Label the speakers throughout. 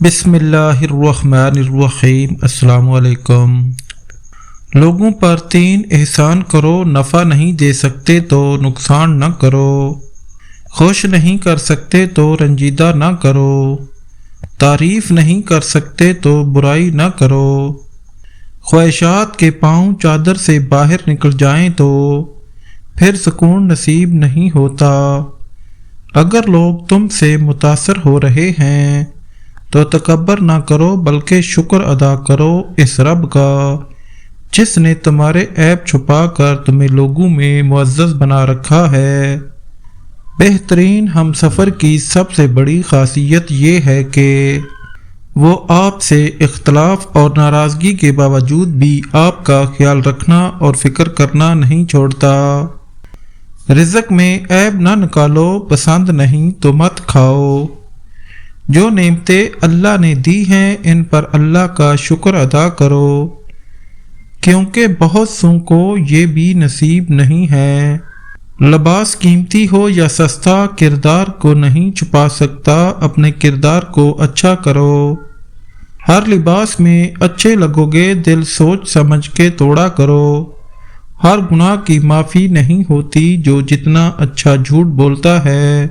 Speaker 1: بسم اللہ الرحمن الرحیم۔ السلام علیکم۔ لوگوں پر 3 احسان کرو، نفع نہیں دے سکتے تو نقصان نہ کرو، خوش نہیں کر سکتے تو رنجیدہ نہ کرو، تعریف نہیں کر سکتے تو برائی نہ کرو، خواہشات کے پاؤں چادر سے باہر نکل جائیں تو پھر سکون نصیب نہیں ہوتا۔ اگر لوگ تم سے متاثر ہو رہے ہیں تو تکبر نہ کرو بلکہ شکر ادا کرو اس رب کا جس نے تمہارے عیب چھپا کر تمہیں لوگوں میں معزز بنا رکھا ہے۔ بہترین ہم سفر کی سب سے بڑی خاصیت یہ ہے کہ وہ آپ سے اختلاف اور ناراضگی کے باوجود بھی آپ کا خیال رکھنا اور فکر کرنا نہیں چھوڑتا۔ رزق میں عیب نہ نکالو، پسند نہیں تو مت کھاؤ۔ جو نعمتیں اللہ نے دی ہیں ان پر اللہ کا شکر ادا کرو، کیونکہ بہت سوں کو یہ بھی نصیب نہیں ہے۔ لباس قیمتی ہو یا سستا کردار کو نہیں چھپا سکتا، اپنے کردار کو اچھا کرو۔ ہر لباس میں اچھے لگو گے، دل سوچ سمجھ کے توڑا کرو۔ ہر گناہ کی معافی نہیں ہوتی، جو جتنا اچھا جھوٹ بولتا ہے۔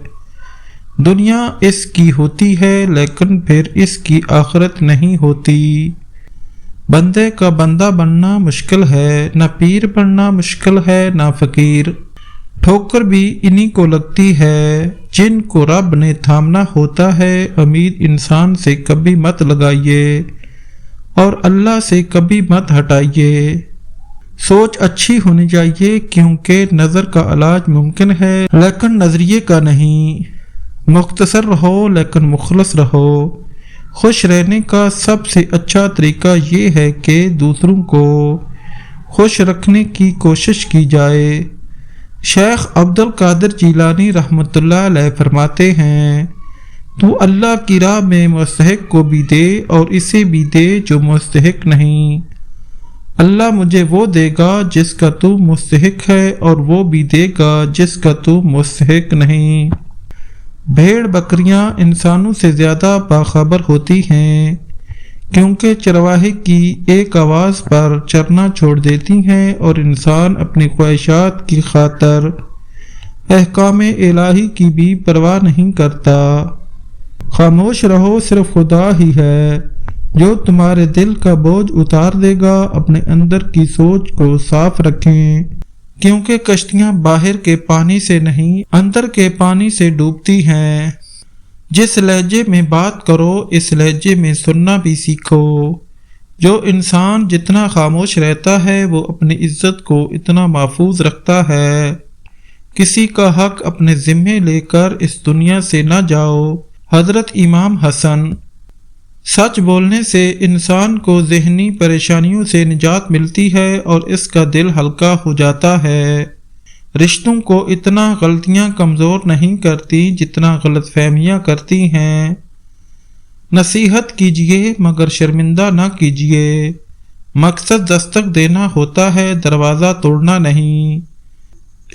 Speaker 1: دنیا اس کی ہوتی ہے لیکن پھر اس کی آخرت نہیں ہوتی۔ بندے کا بندہ بننا مشکل ہے، نہ پیر بننا مشکل ہے نہ فقیر۔ ٹھوکر بھی انہی کو لگتی ہے جن کو رب نے تھامنا ہوتا ہے۔ امید انسان سے کبھی مت لگائیے اور اللہ سے کبھی مت ہٹائیے۔ سوچ اچھی ہونی چاہیے کیونکہ نظر کا علاج ممکن ہے لیکن نظریے کا نہیں۔ مختصر رہو لیکن مخلص رہو۔ خوش رہنے کا سب سے اچھا طریقہ یہ ہے کہ دوسروں کو خوش رکھنے کی کوشش کی جائے۔ شیخ عبد القادر جیلانی رحمۃ اللہ علیہ فرماتے ہیں، تو اللہ کی راہ میں مستحق کو بھی دے اور اسے بھی دے جو مستحق نہیں۔ اللہ مجھے وہ دے گا جس کا تو مستحق ہے اور وہ بھی دے گا جس کا تو مستحق نہیں۔ بھیڑ بکریاں انسانوں سے زیادہ باخبر ہوتی ہیں کیونکہ چرواہے کی ایک آواز پر چرنا چھوڑ دیتی ہیں اور انسان اپنی خواہشات کی خاطر احکام الہی کی بھی پرواہ نہیں کرتا۔ خاموش رہو، صرف خدا ہی ہے جو تمہارے دل کا بوجھ اتار دے گا۔ اپنے اندر کی سوچ کو صاف رکھیں کیونکہ کشتیاں باہر کے پانی سے نہیں اندر کے پانی سے ڈوبتی ہیں۔ جس لہجے میں بات کرو اس لہجے میں سننا بھی سیکھو۔ جو انسان جتنا خاموش رہتا ہے وہ اپنی عزت کو اتنا محفوظ رکھتا ہے۔ کسی کا حق اپنے ذمے لے کر اس دنیا سے نہ جاؤ۔ حضرت امام حسن۔ سچ بولنے سے انسان کو ذہنی پریشانیوں سے نجات ملتی ہے اور اس کا دل ہلکا ہو جاتا ہے۔ رشتوں کو اتنا غلطیاں کمزور نہیں کرتی جتنا غلط فہمیاں کرتی ہیں۔ نصیحت کیجیے مگر شرمندہ نہ کیجیے۔ مقصد دستک دینا ہوتا ہے، دروازہ توڑنا نہیں۔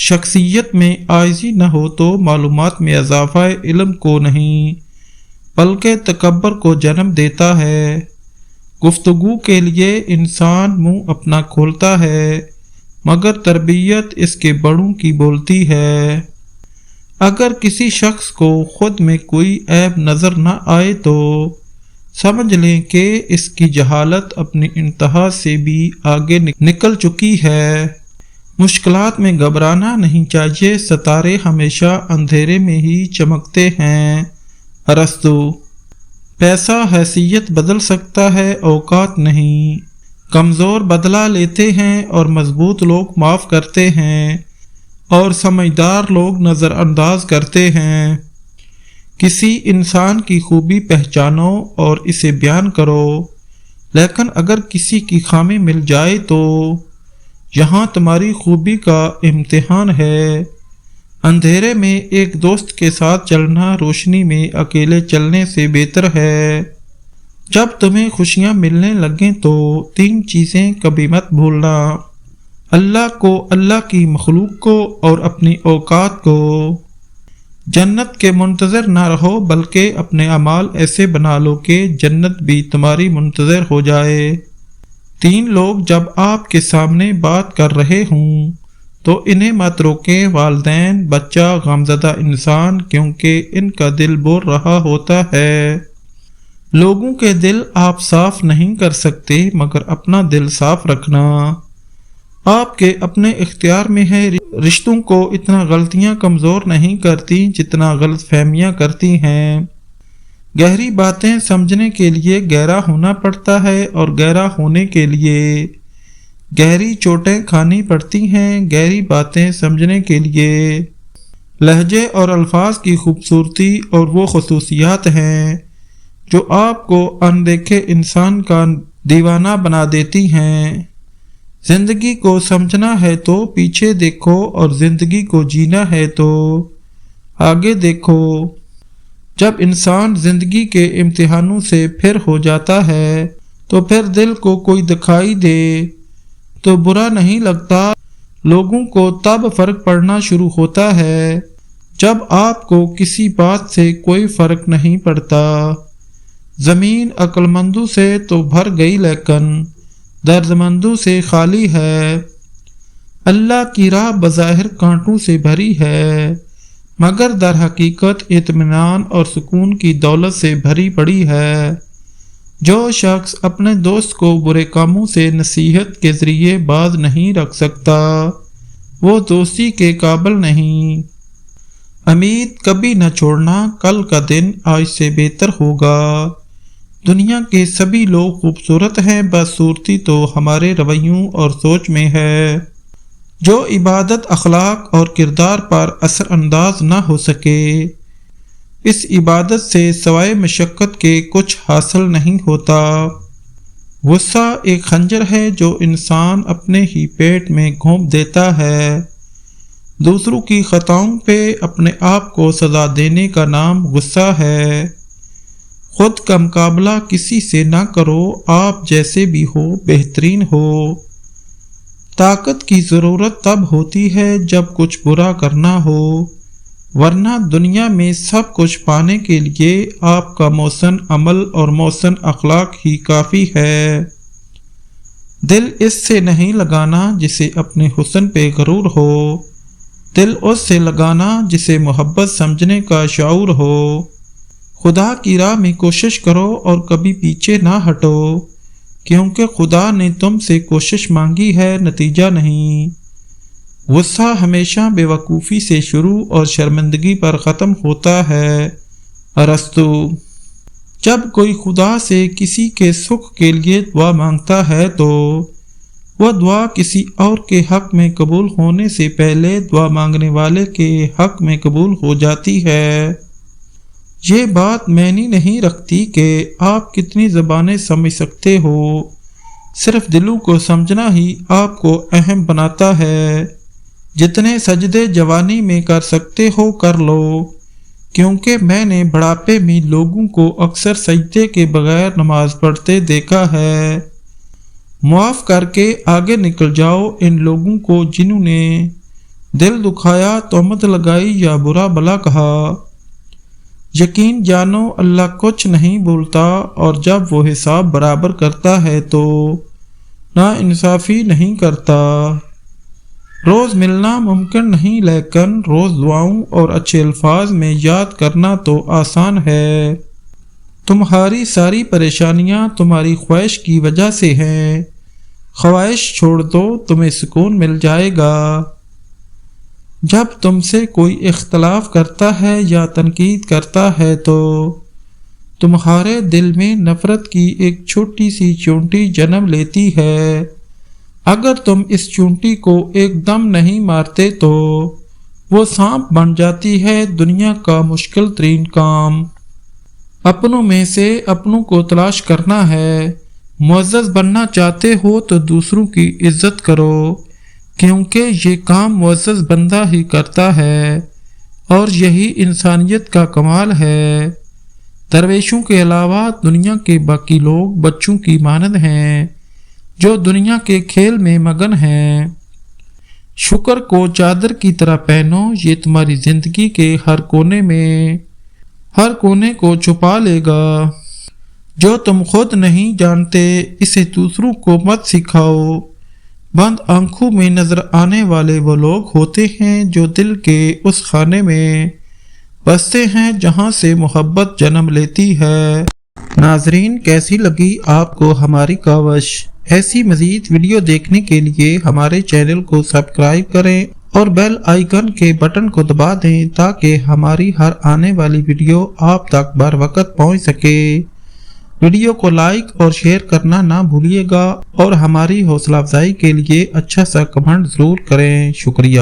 Speaker 1: شخصیت میں عاجزی نہ ہو تو معلومات میں اضافہ علم کو نہیں بلکہ تکبر کو جنم دیتا ہے۔ گفتگو کے لیے انسان منہ اپنا کھولتا ہے مگر تربیت اس کے بڑوں کی بولتی ہے۔ اگر کسی شخص کو خود میں کوئی عیب نظر نہ آئے تو سمجھ لیں کہ اس کی جہالت اپنی انتہا سے بھی آگے نکل چکی ہے۔ مشکلات میں گھبرانا نہیں چاہیے، ستارے ہمیشہ اندھیرے میں ہی چمکتے ہیں۔ ارسطو۔ پیسہ حیثیت بدل سکتا ہے، اوقات نہیں۔ کمزور بدلہ لیتے ہیں اور مضبوط لوگ معاف کرتے ہیں اور سمجھدار لوگ نظر انداز کرتے ہیں۔ کسی انسان کی خوبی پہچانو اور اسے بیان کرو، لیکن اگر کسی کی خامی مل جائے تو یہاں تمہاری خوبی کا امتحان ہے۔ اندھیرے میں ایک دوست کے ساتھ چلنا روشنی میں اکیلے چلنے سے بہتر ہے۔ جب تمہیں خوشیاں ملنے لگیں تو 3 چیزیں کبھی مت بھولنا: اللہ کو، اللہ کی مخلوق کو اور اپنی اوقات کو۔ جنت کے منتظر نہ رہو بلکہ اپنے اعمال ایسے بنا لو کہ جنت بھی تمہاری منتظر ہو جائے۔ 3 لوگ جب آپ کے سامنے بات کر رہے ہوں تو انہیں مت روکیں، والدین، بچہ، غمزدہ انسان، کیونکہ ان کا دل بول رہا ہوتا ہے۔ لوگوں کے دل آپ صاف نہیں کر سکتے مگر اپنا دل صاف رکھنا آپ کے اپنے اختیار میں ہے۔ رشتوں کو اتنا غلطیاں کمزور نہیں کرتی جتنا غلط فہمیاں کرتی ہیں۔ گہری باتیں سمجھنے کے لیے گہرا ہونا پڑتا ہے اور گہرا ہونے کے لیے گہری چوٹیں کھانی پڑتی ہیں۔ گہری باتیں سمجھنے کے لیے لہجے اور الفاظ کی خوبصورتی اور وہ خصوصیات ہیں جو آپ کو اندیکھے انسان کا دیوانہ بنا دیتی ہیں۔ زندگی کو سمجھنا ہے تو پیچھے دیکھو اور زندگی کو جینا ہے تو آگے دیکھو۔ جب انسان زندگی کے امتحانوں سے پھر ہو جاتا ہے تو پھر دل کو کوئی دکھائی دے تو برا نہیں لگتا۔ لوگوں کو تب فرق پڑنا شروع ہوتا ہے جب آپ کو کسی بات سے کوئی فرق نہیں پڑتا۔ زمین عقل مندوں سے تو بھر گئی لیکن درد مندوں سے خالی ہے۔ اللہ کی راہ بظاہر کانٹوں سے بھری ہے مگر در حقیقت اطمینان اور سکون کی دولت سے بھری پڑی ہے۔ جو شخص اپنے دوست کو برے کاموں سے نصیحت کے ذریعے باز نہیں رکھ سکتا وہ دوستی کے قابل نہیں۔ امید کبھی نہ چھوڑنا، کل کا دن آج سے بہتر ہوگا۔ دنیا کے سبھی لوگ خوبصورت ہیں، بس صورتی تو ہمارے رویوں اور سوچ میں ہے۔ جو عبادت اخلاق اور کردار پر اثر انداز نہ ہو سکے اس عبادت سے سوائے مشقت کے کچھ حاصل نہیں ہوتا۔ غصہ ایک خنجر ہے جو انسان اپنے ہی پیٹ میں گھونپ دیتا ہے۔ دوسروں کی خطاؤں پہ اپنے آپ کو سزا دینے کا نام غصہ ہے۔ خود کا مقابلہ کسی سے نہ کرو، آپ جیسے بھی ہو بہترین ہو۔ طاقت کی ضرورت تب ہوتی ہے جب کچھ برا کرنا ہو، ورنہ دنیا میں سب کچھ پانے کے لیے آپ کا محسن عمل اور محسن اخلاق ہی کافی ہے۔ دل اس سے نہیں لگانا جسے اپنے حسن پہ غرور ہو، دل اس سے لگانا جسے محبت سمجھنے کا شعور ہو۔ خدا کی راہ میں کوشش کرو اور کبھی پیچھے نہ ہٹو، کیونکہ خدا نے تم سے کوشش مانگی ہے، نتیجہ نہیں۔ غصہ ہمیشہ بے وقوفی سے شروع اور شرمندگی پر ختم ہوتا ہے۔ ارسطو۔ جب کوئی خدا سے کسی کے سکھ کے لیے دعا مانگتا ہے تو وہ دعا کسی اور کے حق میں قبول ہونے سے پہلے دعا مانگنے والے کے حق میں قبول ہو جاتی ہے۔ یہ بات معنی نہیں رکھتی کہ آپ کتنی زبانیں سمجھ سکتے ہو، صرف دلوں کو سمجھنا ہی آپ کو اہم بناتا ہے۔ جتنے سجدے جوانی میں کر سکتے ہو کر لو، کیونکہ میں نے بڑھاپے میں لوگوں کو اکثر سجدے کے بغیر نماز پڑھتے دیکھا ہے۔ معاف کر کے آگے نکل جاؤ ان لوگوں کو جنہوں نے دل دکھایا، تہمت لگائی یا برا بھلا کہا۔ یقین جانو اللہ کچھ نہیں بھولتا، اور جب وہ حساب برابر کرتا ہے تو ناانصافی نہیں کرتا۔ روز ملنا ممکن نہیں لیکن روز دعاؤں اور اچھے الفاظ میں یاد کرنا تو آسان ہے۔ تمہاری ساری پریشانیاں تمہاری خواہش کی وجہ سے ہیں، خواہش چھوڑ دو تمہیں سکون مل جائے گا۔ جب تم سے کوئی اختلاف کرتا ہے یا تنقید کرتا ہے تو تمہارے دل میں نفرت کی ایک چھوٹی سی چونٹی جنم لیتی ہے۔ اگر تم اس چونٹی کو ایک دم نہیں مارتے تو وہ سانپ بن جاتی ہے۔ دنیا کا مشکل ترین کام اپنوں میں سے اپنوں کو تلاش کرنا ہے۔ معزز بننا چاہتے ہو تو دوسروں کی عزت کرو، کیونکہ یہ کام معزز بندہ ہی کرتا ہے اور یہی انسانیت کا کمال ہے۔ درویشوں کے علاوہ دنیا کے باقی لوگ بچوں کی مانند ہیں جو دنیا کے کھیل میں مگن ہیں۔ شکر کو چادر کی طرح پہنو، یہ تمہاری زندگی کے ہر کونے کو چھپا لے گا۔ جو تم خود نہیں جانتے اسے دوسروں کو مت سکھاؤ۔ بند آنکھوں میں نظر آنے والے وہ لوگ ہوتے ہیں جو دل کے اس خانے میں بستے ہیں جہاں سے محبت جنم لیتی ہے۔ ناظرین، کیسی لگی آپ کو ہماری کاوش؟ ایسی مزید ویڈیو دیکھنے کے لیے ہمارے چینل کو سبسکرائب کریں اور بیل آئیکن کے بٹن کو دبا دیں تاکہ ہماری ہر آنے والی ویڈیو آپ تک بر وقت پہنچ سکے۔ ویڈیو کو لائک اور شیئر کرنا نہ بھولیے گا اور ہماری حوصلہ افزائی کے لیے اچھا سا کمنٹ ضرور کریں۔ شکریہ۔